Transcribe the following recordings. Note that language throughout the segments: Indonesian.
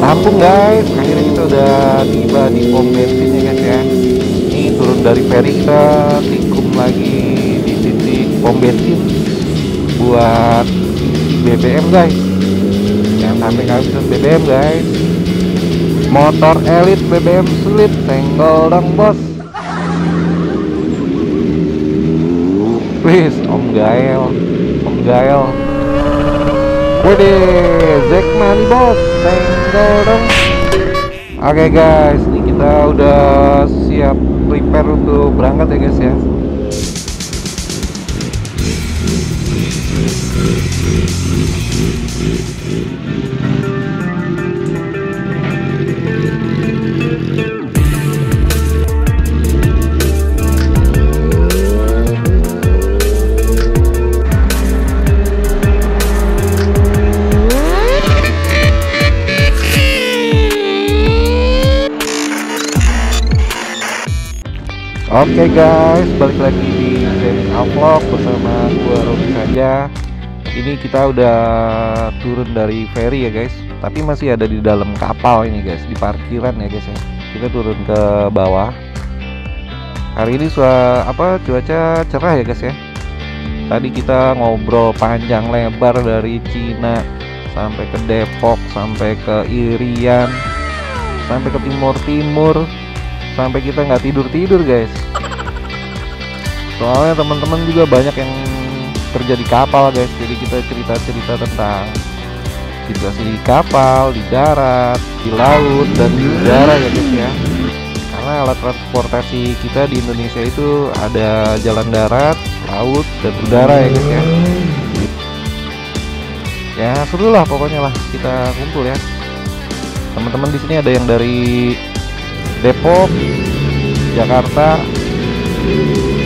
Lampung guys, akhirnya kita udah tiba di pom bensin ya guys ya. Ini turun dari ferry, kita tikung lagi di titik pom bensin buat isi BBM guys. Jangan sampai kehabisan BBM guys. Motor elit BBM sulit, senggol dong bos. Wis, Om Gael, Om Gael. Wede, Zekman bos, senggol dong. Oke guys, ini kita udah siap prepare untuk berangkat ya guys ya. Oke guys, balik lagi di Zemin Vlog bersama gua Robi saja. Ini kita udah turun dari ferry ya guys, tapi masih ada di dalam kapal ini guys, di parkiran ya guys ya. Kita turun ke bawah. Hari ini cuaca cerah ya guys ya. Tadi kita ngobrol panjang lebar dari Cina sampai ke Depok, sampai ke Irian, sampai ke Timur, sampai kita nggak tidur guys. Soalnya teman-teman juga banyak yang kerja di kapal guys, jadi kita cerita tentang situasi di kapal, di darat, di laut, dan di udara ya guys ya. Karena alat transportasi kita di Indonesia itu ada jalan darat, laut, dan udara ya guys ya. Ya seru lah pokoknya lah, kita kumpul ya. Teman-teman di sini ada yang dari Depok, Jakarta,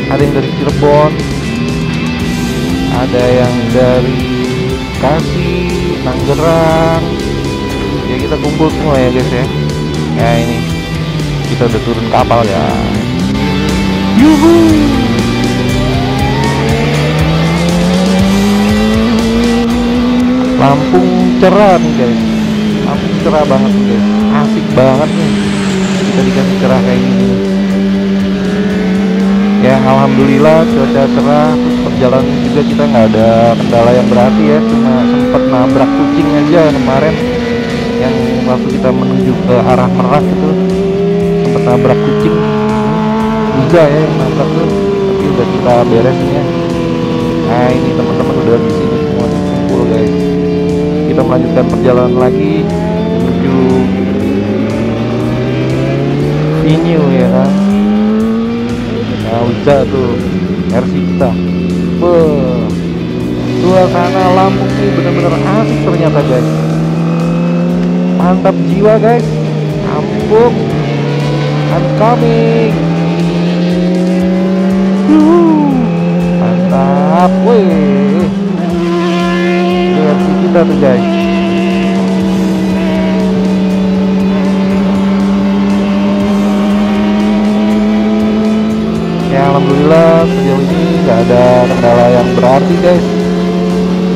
ada yang dari Cirebon, ada yang dari Bekasi, Tangerang. Ya kita kumpul semua ya guys ya. Ya ini kita udah turun kapal ya. Yuhu. Lampung cerah nih guys. Lampung cerah banget nih guys. Asik banget nih kita dikasih cerah kayak gini. Ya alhamdulillah cuaca cerah, terus perjalanan juga kita nggak ada kendala yang berarti ya, cuma sempet nabrak kucing aja kemarin yang waktu kita menuju ke arah Merak itu, sempet nabrak kucing juga ya yang nabrak tuh, tapi udah kita beresin ya. Nah ini teman-teman udah di sini semua kumpul guys. Kita melanjutkan perjalanan lagi menuju venue ya kan. Nah udah tuh RC kita. Suasana Lampung ini benar-benar asik ternyata guys. Mantap jiwa guys. Lampung I'm coming. Mantap. Wih, itu RC kita tuh guys. Ya alhamdulillah sejauh ini nggak ada kendala yang berarti guys,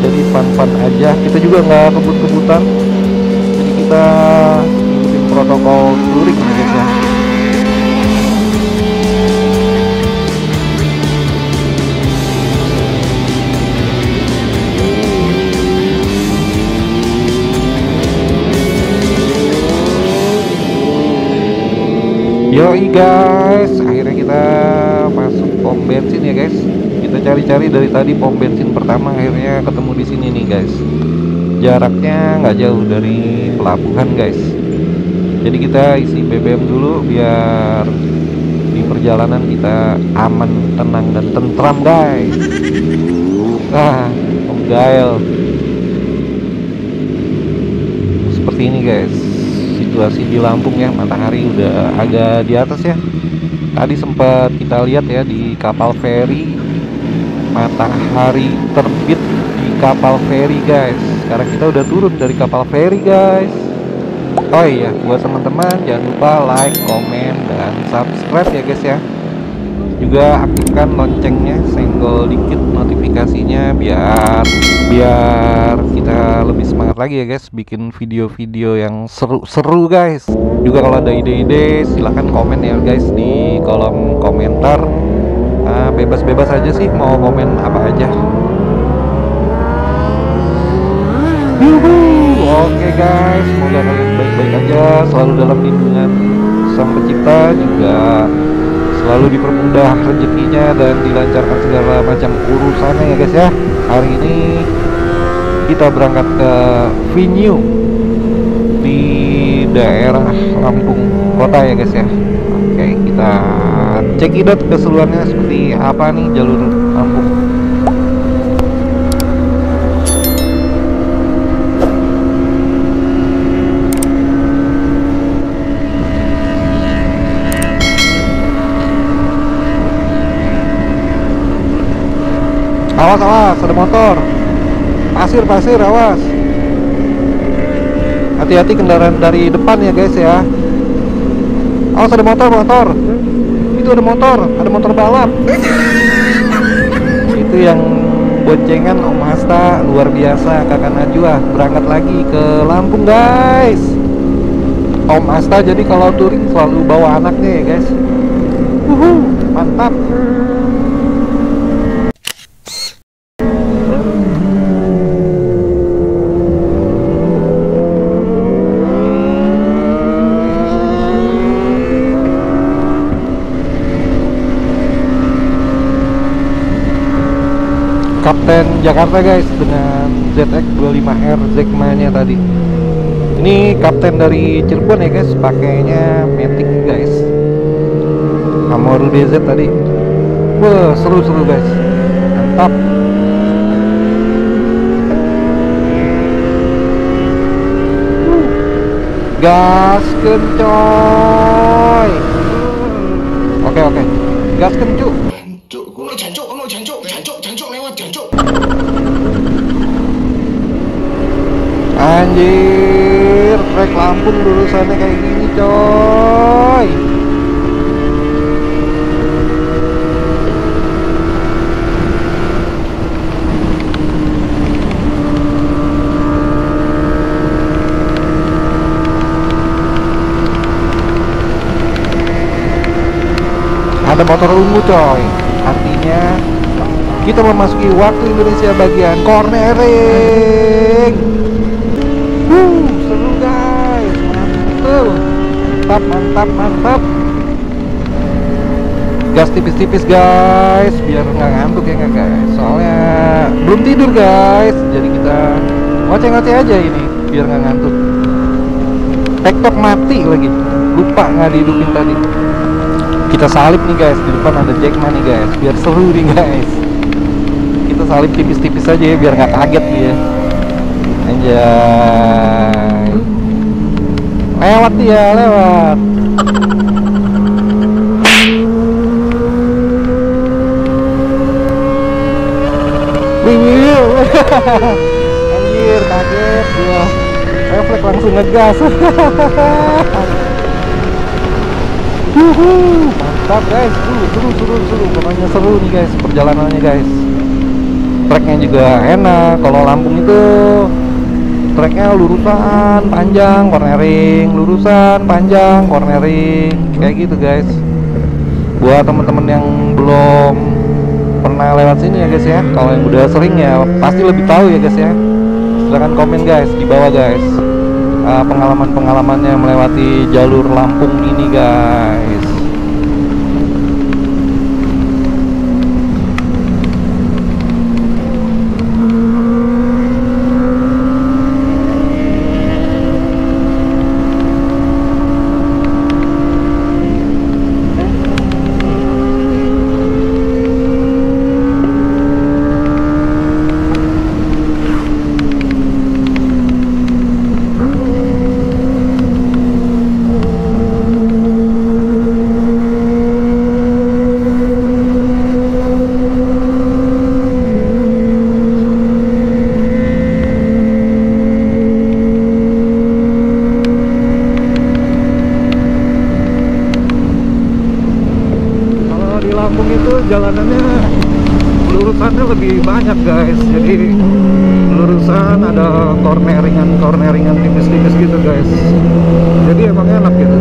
jadi fun aja. Kita juga nggak kebut-kebutan, jadi kita ikutin protokol touring guys ya. Yoi guys, akhirnya kita masuk pom bensin ya guys. Kita cari-cari dari tadi pom bensin pertama, akhirnya ketemu di sini nih guys. Jaraknya nggak jauh dari pelabuhan guys. Jadi kita isi BBM dulu biar di perjalanan kita aman, tenang, dan tentram guys. Nah, Om Gael. Seperti ini guys situasi di Lampung ya, matahari udah agak di atas ya. Tadi sempat kita lihat ya di kapal feri, matahari terbit di kapal feri guys. Sekarang kita udah turun dari kapal feri guys. Oh iya, buat teman-teman jangan lupa like, komen, dan subscribe ya guys ya. Juga aktifkan loncengnya, senggol dikit notifikasinya biar kita lebih semangat lagi ya guys, bikin video-video yang seru-seru guys. Juga kalau ada ide-ide silahkan komen ya guys di kolom komentar. Bebas-bebas aja sih, mau komen apa aja. Oke guys, semoga kalian baik-baik aja, selalu dalam lindungan Sang Pencipta, juga selalu dipermudah rezekinya dan dilancarkan segala macam urusannya ya guys ya. Hari ini kita berangkat ke venue di daerah Lampung Kota ya guys ya. Oke, kita cekidot keseluruhannya seperti apa nih jalur Lampung. Awas, awas, ada motor. Pasir, awas. Hati-hati kendaraan dari depan ya guys ya. Awas, ada motor. Itu ada motor balap. Itu yang boncengan Om Hasta, luar biasa. Kakak Najwa berangkat lagi ke Lampung guys. Om Hasta jadi kalau touring selalu bawa anaknya ya guys. Mantap. Kapten Jakarta guys dengan ZX25R Zegma-nya tadi. Ini kapten dari Cirebon ya guys, pakainya Matic guys. Amoru DZ tadi. Wah, seru-seru guys. Mantap. Gas kencoy. Oke. Gas kencu. Anjir, trek Lampung lulusannya kayak gini coy. Ada motor ungu coy, artinya kita memasuki waktu Indonesia bagian cornering. Seru guys, mantap. Gas tipis-tipis guys, biar nggak ngantuk ya nggak guys. Soalnya belum tidur guys, jadi kita ngoceh-ngoceh aja ini biar nggak ngantuk. TikTok mati lagi, lupa nggak dihidupin tadi. Kita salip nih guys, di depan ada Jackman nih guys, biar seru nih guys. Kita salip tipis-tipis aja ya, biar nggak kaget dia. Anjay, lewat dia, lewat. Wih, anjir, kaget gua. Refleks langsung ngegas. Mantap guys, seru, pokoknya seru nih guys perjalanannya guys. Treknya juga enak. Kalau Lampung itu treknya lurusan panjang cornering, kayak gitu guys. Buat teman-teman yang belum pernah lewat sini ya guys ya, kalau yang udah sering ya pasti lebih tahu ya guys ya. Silahkan komen guys di bawah guys, pengalaman-pengalamannya melewati jalur Lampung ini guys. jalanannya lurusannya lebih banyak guys, jadi lurusan ada corneringan tipis-tipis gitu guys, jadi emang enak gitu,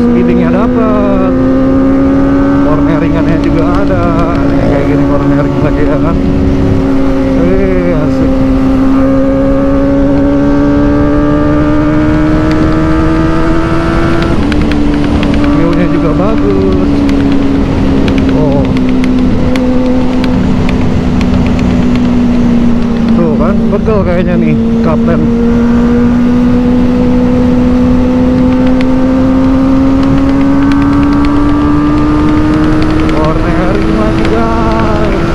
speedingnya dapat, corneringannya juga ada, kayak gini cornering lagi ya kan, asik. View-nya juga bagus. Oh, tuh kan pegel kayaknya nih kapten. Cornering lagi guys.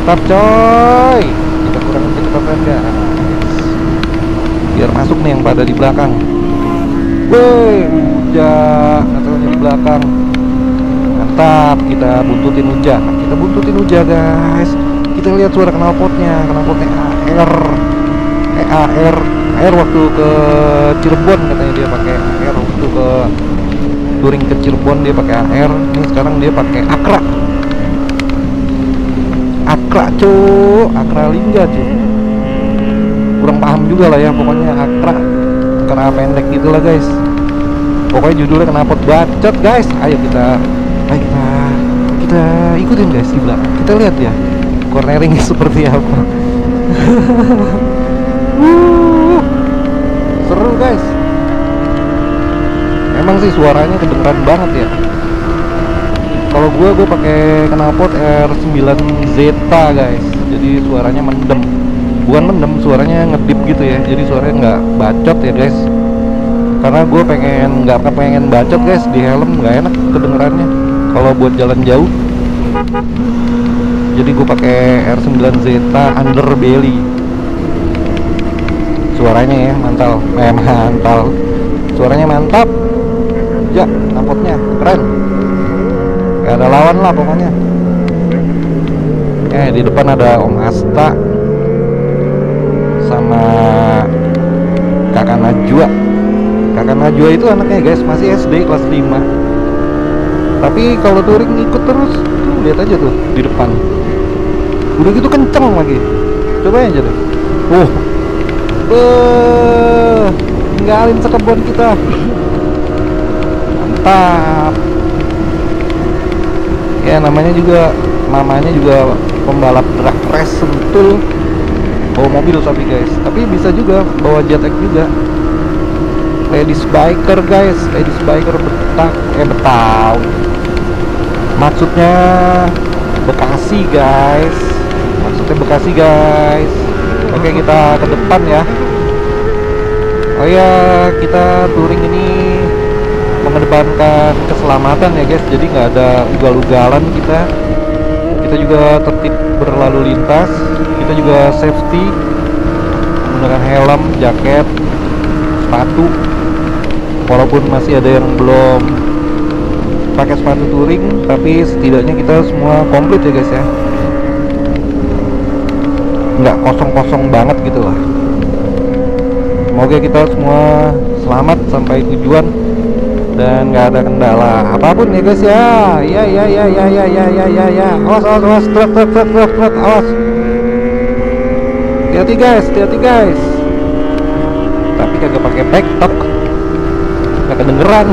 Mantap coy, kita kurangin kecepatan guys biar masuk nih yang pada di belakang. Woi, Uja naturalnya di belakang. Mantap, kita buntutin Uja guys. Kita lihat suara knalpotnya AR waktu ke Cirebon katanya dia pakai AR, waktu ke touring ke Cirebon dia pakai AR. Ini sekarang dia pakai Akra Lingga cuy, kurang paham juga lah ya, pokoknya Akra pendek gitulah guys, pokoknya judulnya knalpot bacot guys. Ayo kita ikutin guys di belakang, kita lihat ya cornering seperti apa. Seru guys, emang sih suaranya kedengeran banget ya. Kalau gue pakai knalpot R9 Zeta guys, jadi suaranya bukan mendem, suaranya ngedip gitu ya, jadi suaranya nggak bacot ya guys, karena gue nggak pengen bacot guys, di helm nggak enak kedengerannya kalau buat jalan jauh. Jadi gue pakai R9 Zeta underbelly, suaranya ya mantap, suaranya mantap ya, knalpotnya keren, gak ada lawan lah pokoknya. Di depan ada Om Asta sama Kakak Najwa itu anaknya guys, masih SD kelas 5, tapi kalau touring ikut terus tuh, lihat aja tuh di depan udah gitu kenceng lagi, coba aja deh. Tinggalin sekebon kita, mantap ya. Mamanya juga pembalap drag race sentul, bawa mobil tapi bisa juga bawa jetpack juga. Ladies biker guys, Betawi, maksudnya Bekasi guys, Oke, kita ke depan ya. Oh ya, kita touring ini mengedepankan keselamatan ya guys, jadi nggak ada ugal-ugalan, kita juga tertib berlalu lintas, kita juga safety menggunakan helm, jaket, sepatu, walaupun masih ada yang belum pakai sepatu touring, tapi setidaknya kita semua komplit ya guys ya, nggak kosong-kosong banget gitu lah. Semoga kita semua selamat sampai tujuan dan nggak ada kendala apapun ya guys ya. Awas, truk, awas. Hati-hati guys. Tapi kagak pakai backtalk, nggak kedengeran.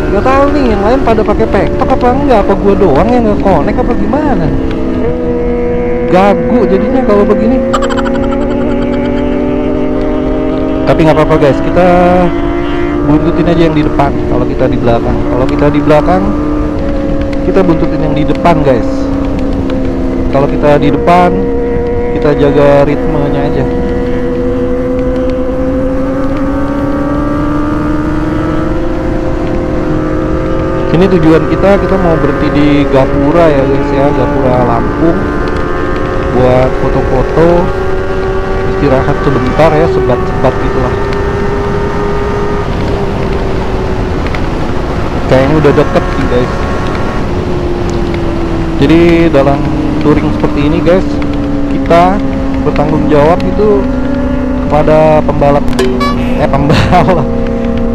Gak tahu nih yang lain pada pakai pektok apa enggak, apa gua doang yang nggak connect apa gimana. Gagu jadinya kalau begini. Tapi nggak apa-apa guys, kita buntutin aja yang di depan. Kalau kita di belakang, kita buntutin yang di depan guys. Kalau kita di depan, kita jaga ritmenya aja. Ini tujuan kita mau berhenti di Gapura ya guys ya, Gapura Lampung, buat foto-foto, istirahat sebentar ya, sebat-sebat gitulah. Kayaknya udah deket sih guys. Jadi dalam touring seperti ini guys, kita bertanggung jawab itu kepada pembalap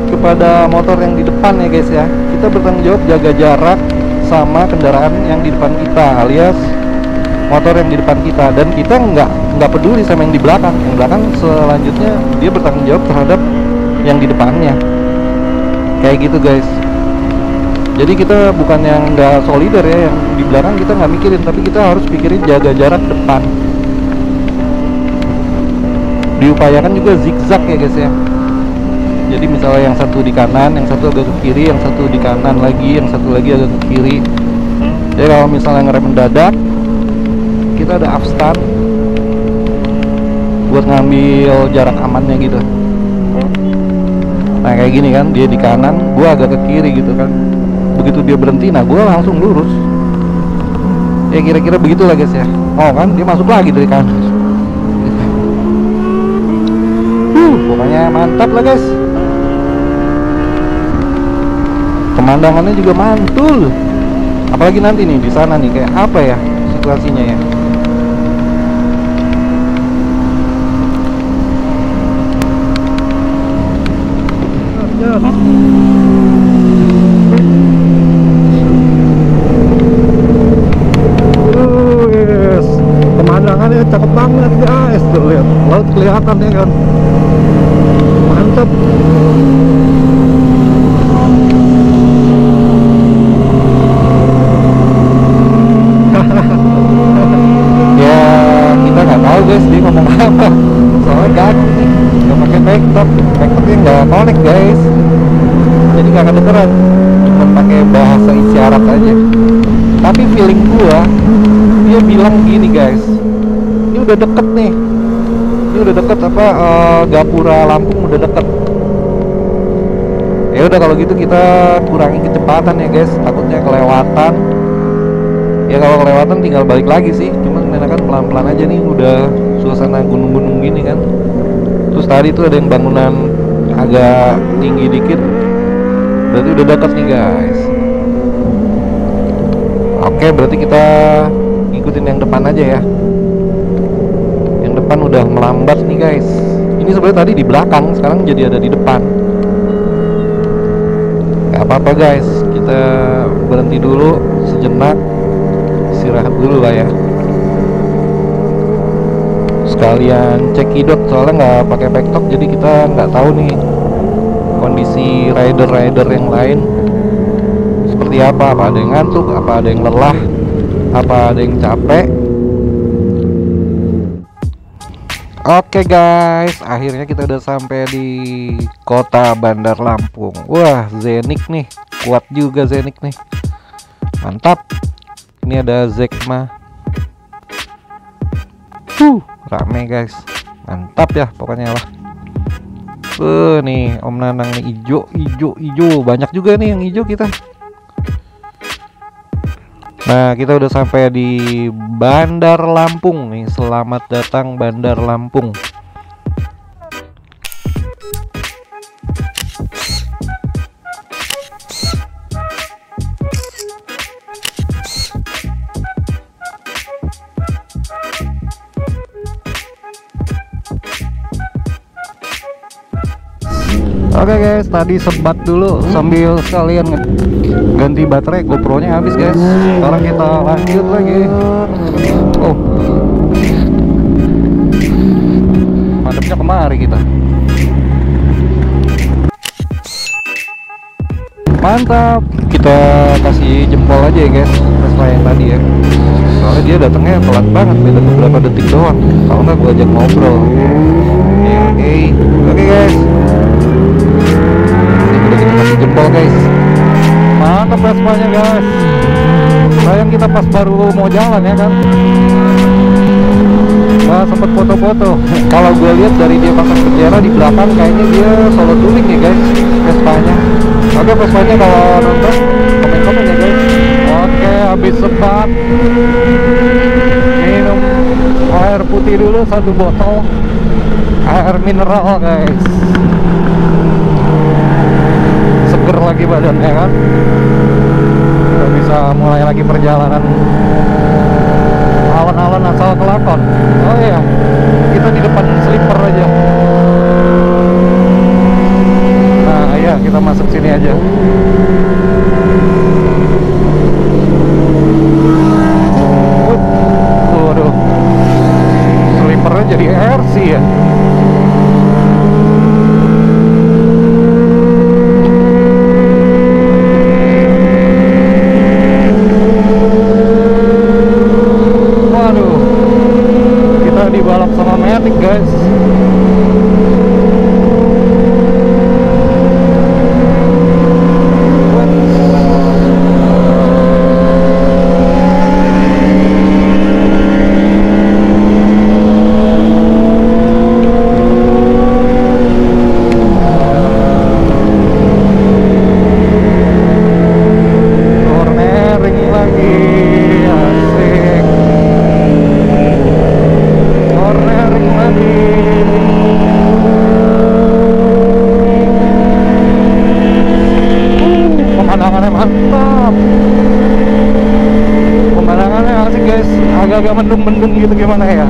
kepada motor yang di depan ya guys ya. Kita bertanggung jawab jaga jarak sama kendaraan yang di depan kita, alias motor yang di depan kita, dan kita nggak peduli sama yang di belakang. Yang belakang selanjutnya dia bertanggung jawab terhadap yang di depannya, kayak gitu guys. Jadi kita bukan yang nggak solider ya, yang di belakang kita nggak mikirin, tapi kita harus pikirin jaga jarak depan. Diupayakan juga zigzag ya guys ya. Jadi misalnya yang satu di kanan, yang satu agak ke kiri, yang satu di kanan lagi, yang satu lagi agak ke kiri. Jadi kalau misalnya ngerem mendadak, kita ada afstand buat ngambil jarak amannya gitu. Nah kayak gini kan, dia di kanan, gua agak ke kiri gitu kan. Begitu dia berhenti, nah gua langsung lurus. Ya kira-kira begitulah guys ya. Oh kan, dia masuk lagi dari kanan. Pokoknya mantap lah guys. Pemandangannya juga mantul. Apalagi nanti nih di sana nih kayak apa ya situasinya ya. Yes. Pemandangannya cakep banget guys. Tuh lihat, laut kelihatan ya kan. Mantap. Ya kita nggak tahu guys dia ngomong apa, soalnya gagu nih, nggak pakai backtalknya nggak connect guys, jadi nggak kedengeran, cuma pakai bahasa isyarat aja. Tapi feeling gua dia bilang gini guys, ini udah deket nih, ini udah deket apa, Gapura Lampung udah deket. Ya udah kalau gitu kita kurangin kecepatan ya guys, takutnya kelewatan. Ya kalau kelewatan tinggal balik lagi sih, cuman enakan pelan-pelan aja nih, udah suasana gunung-gunung gini kan. Terus tadi tuh ada yang bangunan agak tinggi dikit, berarti udah deket nih guys. Oke, berarti kita ngikutin yang depan aja ya. Yang depan udah melambat nih guys. Ini sebenarnya tadi di belakang, sekarang jadi ada di depan. Gak apa-apa guys, kita berhenti dulu sejenak, istirahat dulu lah ya. Sekalian cekidot, soalnya nggak pakai backtalk, jadi kita nggak tahu nih kondisi rider-rider yang lain seperti apa ada yang ngantuk, apa ada yang lelah, apa ada yang capek. Oke guys, akhirnya kita udah sampai di kota Bandar Lampung. Wah, Zenik nih, kuat juga Zenik nih, mantap. Ini ada Zekma. Rame guys, mantap ya pokoknya lah. Nih Om Nanang nih, ijo, banyak juga nih yang hijau kita. Nah kita udah sampai di Bandar Lampung nih. Selamat datang Bandar Lampung. Oke guys, tadi sebat dulu sambil sekalian ganti baterai, GoPro-nya habis guys. Sekarang kita lanjut lagi. Oh, madepnya kemari kita. Mantap, kita kasih jempol aja ya guys Vespa yang tadi ya. Soalnya dia datangnya telat banget, beda beberapa detik doang. Kalau nggak gue ajak ngobrol. Oke guys, ini udah kita kasih jempol guys. Mantap Vespanya guys. Sayang kita pas baru mau jalan ya kan, nggak sempet foto-foto. Kalau gue lihat dari dia pasang bendera di belakang, kayaknya dia solo touring ya guys Vespanya. Oke Vespanya kalau nonton komen-komen ya guys. Oke, habis sebat minum air putih dulu 1 botol air mineral guys. Seger lagi badannya kan. Kita bisa mulai lagi perjalanan alon-alon asal kelakon. Oh iya, kita di depan sleeper aja. Nah iya, kita masuk sini aja. Waduh, sleepernya jadi RC ya. Dibalap sama Matic guys. Pemandangannya asik guys, agak-agak mendung-mendung gitu gimana ya.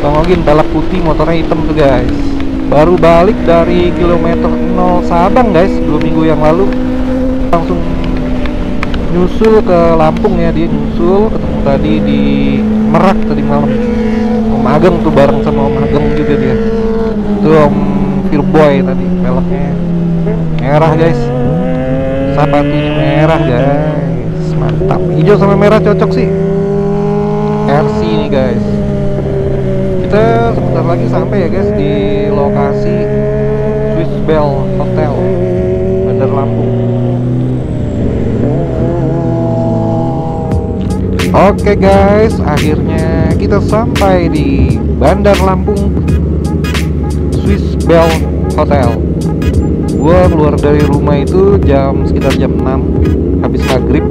Bang Ogin balap putih, motornya hitam tuh guys. Baru balik dari kilometer 0 Sabang guys, 2 minggu yang lalu. Langsung nyusul ke Lampung ya, dia nyusul ketemu tadi di Merak tadi malam. Om Ageng tuh bareng sama Om Ageng juga dia. Tuh Om Firboy tadi, velgnya merah guys, sepatunya merah guys, mantap. Hijau sama merah cocok sih. RC nih guys. Kita sebentar lagi sampai ya guys di lokasi Swiss Bell Hotel Bandar Lampung. Oke guys, akhirnya kita sampai di Bandar Lampung Swiss Bell Hotel. Gua keluar dari rumah itu sekitar jam 6 habis maghrib,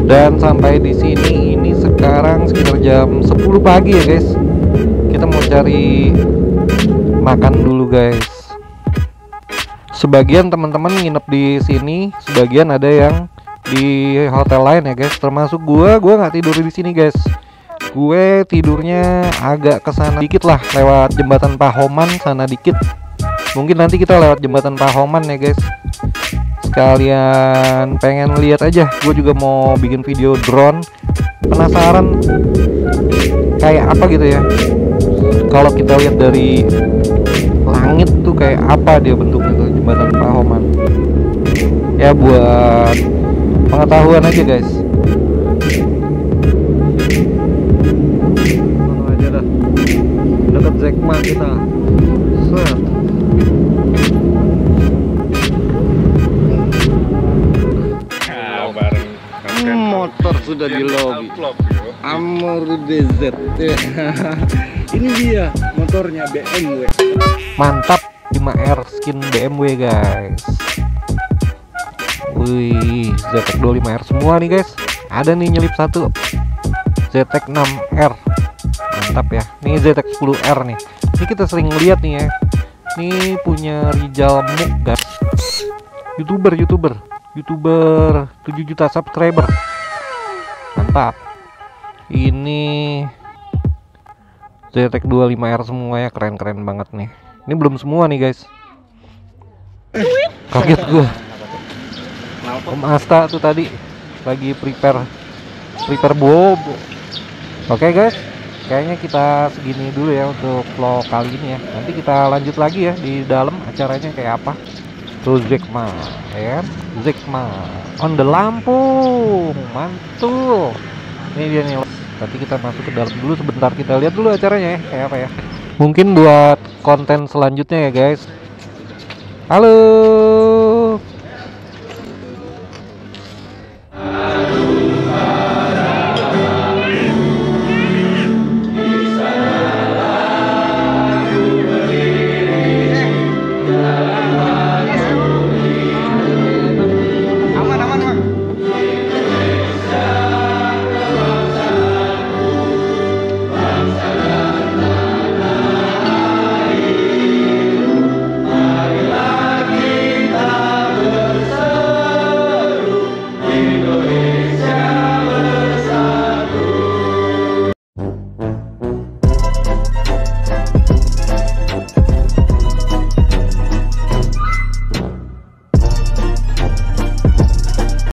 dan sampai di sini ini sekarang sekitar jam 10 pagi ya guys. Kita mau cari makan dulu guys. Sebagian teman-teman nginep di sini, sebagian ada yang di hotel lain ya guys. Termasuk gua nggak tidur di sini guys. Gue tidurnya agak kesana dikit lah, lewat jembatan Pahoman sana dikit. Mungkin nanti kita lewat jembatan Pahoman ya guys. Sekalian pengen lihat aja. Gue juga mau bikin video drone. Penasaran kayak apa gitu ya. Kalau kita lihat dari langit tuh kayak apa dia bentuknya tuh jembatan Pahoman. Ya buat pengetahuan aja guys. Mana aja dah. Dekat Zekma kita. Set. Motor sudah di lobby. Amor DZ. Ini dia motornya BMW. Mantap, 5R skin BMW guys. Wih, ZX 25R semua nih guys. Ada nih nyelip satu ZX 6R. Mantap ya. Nih ZX 10R nih. Ini kita sering lihat nih ya. Ini punya Rijal Muk guys. YouTuber. YouTuber 7 juta subscriber. Mantap. Ini ZTEK 25R semua ya, keren-keren banget nih. Ini belum semua nih guys. Kaget gue. Om Asta tuh tadi lagi prepare bobo. Oke guys, kayaknya kita segini dulu ya untuk vlog kali ini ya. Nanti kita lanjut lagi ya di dalam acaranya kayak apa. Tuh Jack Ma, ya kan? Jack Ma on the Lampung, mantul. Ini dia nih. Nanti kita masuk ke dalam dulu sebentar, kita lihat dulu acaranya ya kayak apa ya. Mungkin buat konten selanjutnya ya guys. Halo.